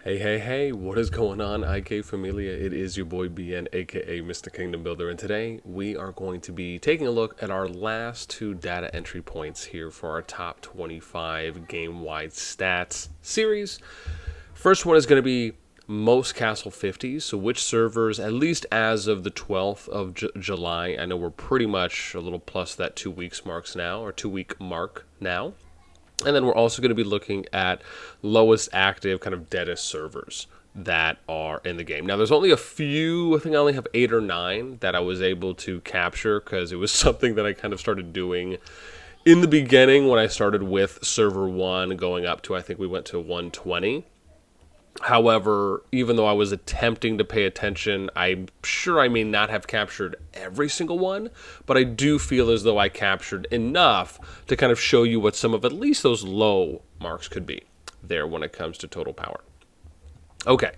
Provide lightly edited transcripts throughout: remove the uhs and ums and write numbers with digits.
Hey, what is going on, IK Familia? It is your boy BN, aka Mr. Kingdom Builder, and today we are going to be taking a look at our last two data entry points here for our top 25 game-wide stats series. First one is going to be most Castle 50s, so which servers, at least as of the 12th of July, I know we're pretty much a little plus that 2 weeks marks now, or 2 week mark now. And then we're also going to be looking at lowest active kind of deadest servers that are in the game. Now, there's only a few, I think I only have 8 or 9 that I was able to capture because it was something that I kind of started doing in the beginning when I started with server 1 going up to, I think we went to 120. However, even though I was attempting to pay attention, I'm sure I may not have captured every single one, but I do feel as though I captured enough to kind of show you what some of at least those low marks could be there when it comes to total power. Okay,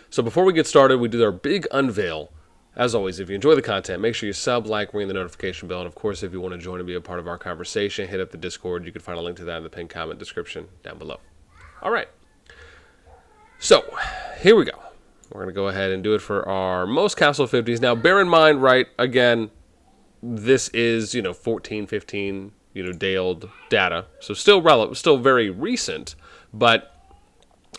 so before we get started, we do our big unveil. As always, if you enjoy the content, make sure you sub, like, ring the notification bell, and of course, if you want to join and be a part of our conversation, hit up the Discord. You can find a link to that in the pinned comment description down below. All right. So, here we go. We're going to go ahead and do it for our most Castle 50s. Now, bear in mind, right, again, this is, 14, 15, day-old data. So still relevant, still very recent. But,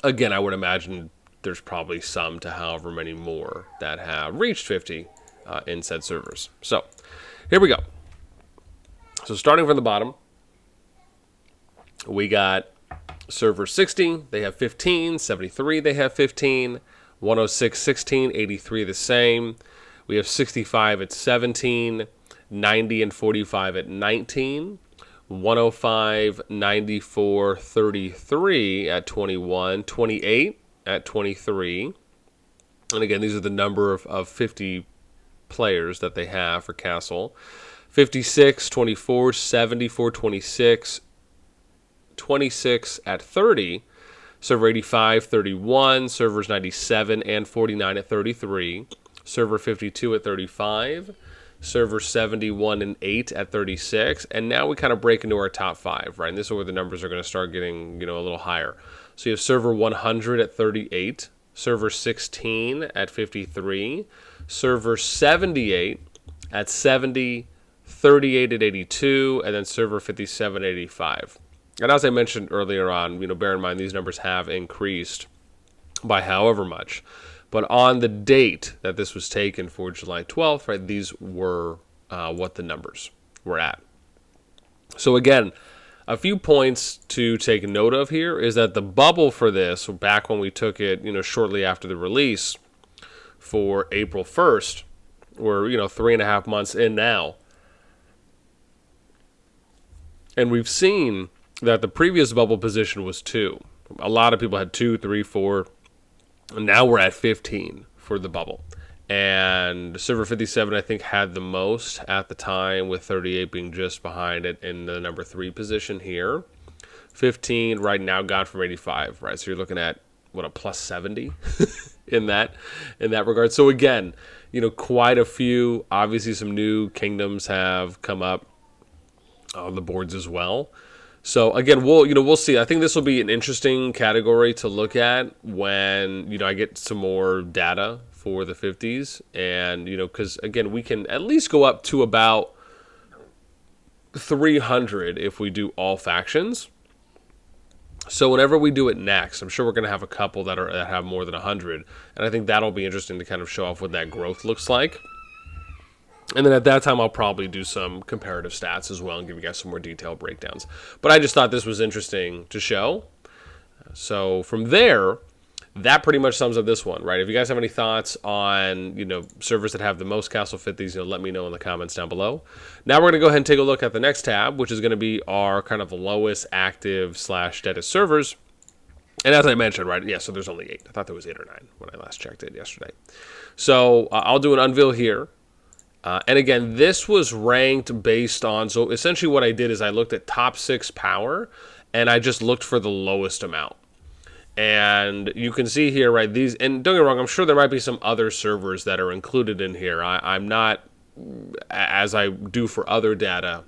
again, I would imagine there's probably some to however many more that have reached 50 in said servers. So, here we go. So, starting from the bottom, we got server 60, they have 15, 73, they have 15, 106, 16, 83 the same. We have 65 at 17, 90 and 45 at 19, 105, 94, 33 at 21, 28 at 23. And again, these are the number of 50 players that they have for Castle. 56, 24, 74, 26, 26 at 30, server 85, 31, servers 97 and 49 at 33, server 52 at 35, server 71 and 8 at 36, and now we kind of break into our top 5, right? And this is where the numbers are going to start getting, a little higher. So you have server 100 at 38, server 16 at 53, server 78 at 70, 38 at 82, and then server 57 at 85. And as I mentioned earlier on, bear in mind these numbers have increased by however much. But on the date that this was taken for July 12th, right, these were what the numbers were at. So again, a few points to take note of here is that the bubble for this, back when we took it, shortly after the release for April 1st, we're, 3.5 months in now. And we've seen that the previous bubble position was 2. A lot of people had 2, 3, 4. And now we're at 15 for the bubble. And server 57, I think, had the most at the time, with 38 being just behind it in the number 3 position here. 15 right now got from 85, right? So you're looking at, a plus 70 in that regard. So again, quite a few. Obviously, some new kingdoms have come up on the boards as well. So again, we'll see. I think this will be an interesting category to look at when, I get some more data for the 50s. And, because again, we can at least go up to about 300 if we do all factions. So whenever we do it next, I'm sure we're going to have a couple that have more than 100. And I think that'll be interesting to kind of show off what that growth looks like. And then at that time, I'll probably do some comparative stats as well and give you guys some more detailed breakdowns. But I just thought this was interesting to show. So from there, that pretty much sums up this one, right? If you guys have any thoughts on, servers that have the most Castle 50s, let me know in the comments down below. Now we're going to go ahead and take a look at the next tab, which is going to be our kind of lowest active / deadest servers. And as I mentioned, right, yeah, so there's only 8. I thought there was 8 or 9 when I last checked it yesterday. So I'll do an unveil here. And again, this was ranked based on, so essentially what I did is I looked at top 6 power, and I just looked for the lowest amount. And you can see here, right, these, and don't get me wrong, I'm sure there might be some other servers that are included in here. I'm not, as I do for other data,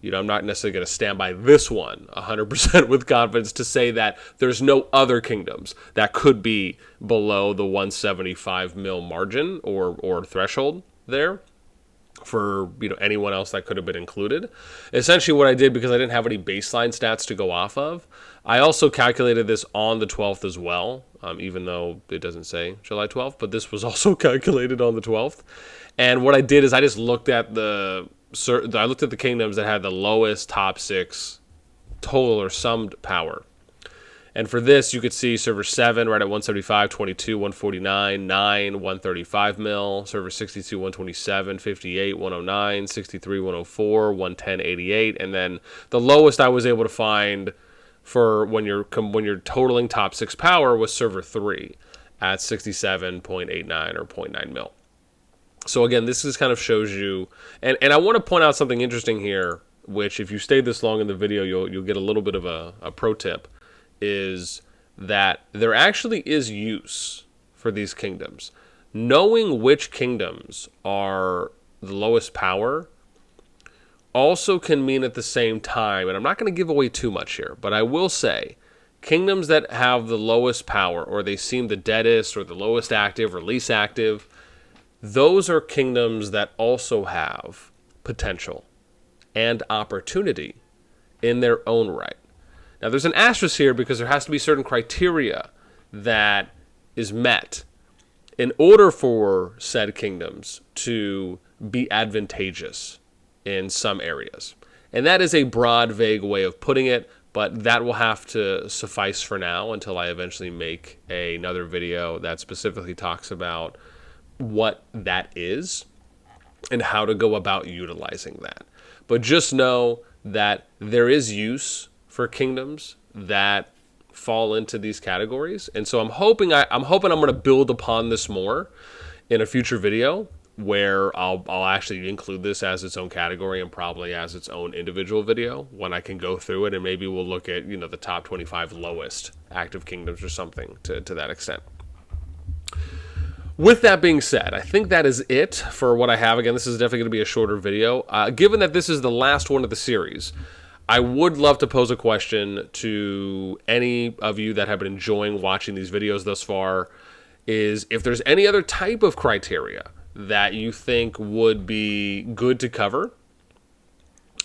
I'm not necessarily going to stand by this one 100% with confidence to say that there's no other kingdoms that could be below the 175 mil margin or threshold there for anyone else that could have been included. Essentially what I did, because I didn't have any baseline stats to go off of, I also calculated this on the 12th as well, even though it doesn't say July 12th, but this was also calculated on the 12th. And what I did is I just looked at the kingdoms that had the lowest top 6 total or summed power. And for this, you could see server 7 right at 175, 22, 149, 9, 135 mil, server 62, 127, 58, 109, 63, 104, 110, 88, and then the lowest I was able to find for when you're totaling top 6 power was server 3 at 67.89 or 0.9 mil. So again, this just kind of shows you, and I want to point out something interesting here, which if you stayed this long in the video, you'll get a little bit of a pro tip, is that there actually is use for these kingdoms. Knowing which kingdoms are the lowest power also can mean at the same time, and I'm not going to give away too much here, but I will say, kingdoms that have the lowest power, or they seem the deadest, or the lowest active, or least active, those are kingdoms that also have potential and opportunity in their own right. Now, there's an asterisk here because there has to be certain criteria that is met in order for said kingdoms to be advantageous in some areas. And that is a broad, vague way of putting it, but that will have to suffice for now until I eventually make another video that specifically talks about what that is and how to go about utilizing that. But just know that there is use for kingdoms that fall into these categories, and so I'm hoping I'm going to build upon this more in a future video where I'll actually include this as its own category and probably as its own individual video when I can go through it, and maybe we'll look at the top 25 lowest active kingdoms or something to that extent. With that being said, I think that is it for what I have. Again, this is definitely going to be a shorter video. Given that this is the last one of the series, I would love to pose a question to any of you that have been enjoying watching these videos thus far, is if there's any other type of criteria that you think would be good to cover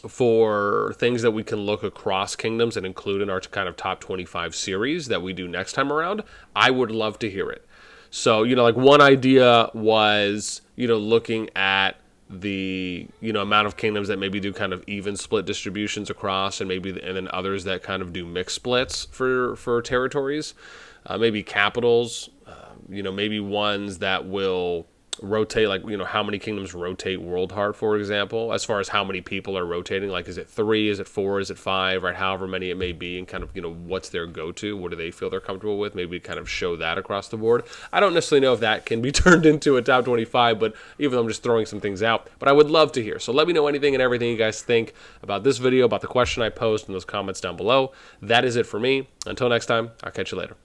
for things that we can look across kingdoms and include in our kind of top 25 series that we do next time around, I would love to hear it. So, like one idea was, looking at the amount of kingdoms that maybe do kind of even split distributions across, and then others that kind of do mixed splits for territories, maybe capitals, maybe ones that will rotate, like how many kingdoms rotate world heart, for example, as far as how many people are rotating, like is it 3, is it 4, is it 5, right, however many it may be, and kind of what's their go-to, what do they feel they're comfortable with, maybe kind of show that across the board. I don't necessarily know if that can be turned into a top 25, but even though I'm just throwing some things out, but I would love to hear. So let me know anything and everything you guys think about this video, about the question I posed in those comments down below. That is it for me. Until next time, I'll catch you later.